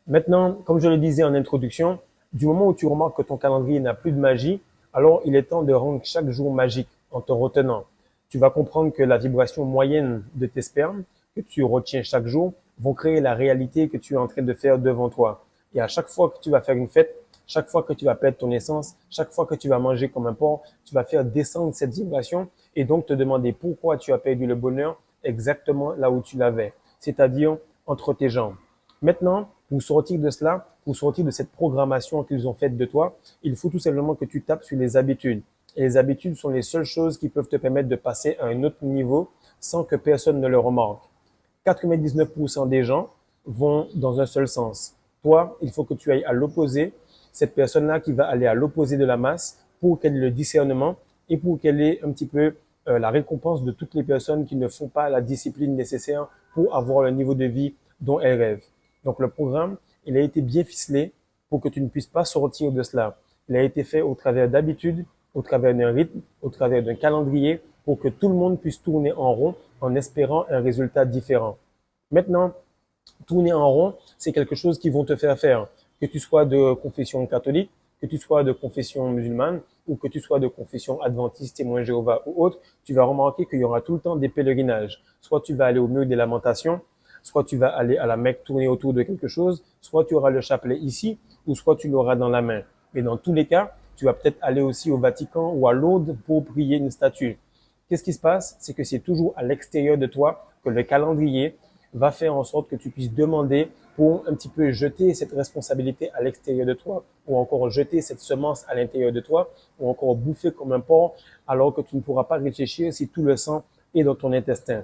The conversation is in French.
Maintenant, comme je le disais en introduction, du moment où tu remarques que ton calendrier n'a plus de magie, alors il est temps de rendre chaque jour magique en te retenant. Tu vas comprendre que la vibration moyenne de tes spermes que tu retiens chaque jour vont créer la réalité que tu es en train de faire devant toi. Et à chaque fois que tu vas faire une fête, chaque fois que tu vas perdre ton essence, chaque fois que tu vas manger comme un porc, tu vas faire descendre cette vibration et donc te demander pourquoi tu as perdu le bonheur exactement là où tu l'avais, c'est-à-dire entre tes jambes. Maintenant, pour sortir de cela, pour sortir de cette programmation qu'ils ont faite de toi, il faut tout simplement que tu tapes sur les habitudes. Et les habitudes sont les seules choses qui peuvent te permettre de passer à un autre niveau sans que personne ne le remarque. 99% des gens vont dans un seul sens. Toi, il faut que tu ailles à l'opposé. Cette personne-là qui va aller à l'opposé de la masse pour qu'elle ait le discernement et pour qu'elle ait un petit peu la récompense de toutes les personnes qui ne font pas la discipline nécessaire pour avoir le niveau de vie dont elles rêvent. Donc le programme, il a été bien ficelé pour que tu ne puisses pas sortir de cela. Il a été fait au travers d'habitudes, au travers d'un rythme, au travers d'un calendrier pour que tout le monde puisse tourner en rond en espérant un résultat différent. Maintenant, tourner en rond, c'est quelque chose qu'ils vont te faire faire. Que tu sois de confession catholique, que tu sois de confession musulmane ou que tu sois de confession adventiste, témoin Jéhovah ou autre, tu vas remarquer qu'il y aura tout le temps des pèlerinages. Soit tu vas aller au mur des lamentations, soit tu vas aller à la Mecque tourner autour de quelque chose, soit tu auras le chapelet ici, ou soit tu l'auras dans la main. Mais dans tous les cas, tu vas peut-être aller aussi au Vatican ou à Lourdes pour prier une statue. Qu'est-ce qui se passe? C'est que c'est toujours à l'extérieur de toi que le calendrier va faire en sorte que tu puisses demander pour un petit peu jeter cette responsabilité à l'extérieur de toi, ou encore jeter cette semence à l'intérieur de toi, ou encore bouffer comme un porc, alors que tu ne pourras pas réfléchir si tout le sang est dans ton intestin.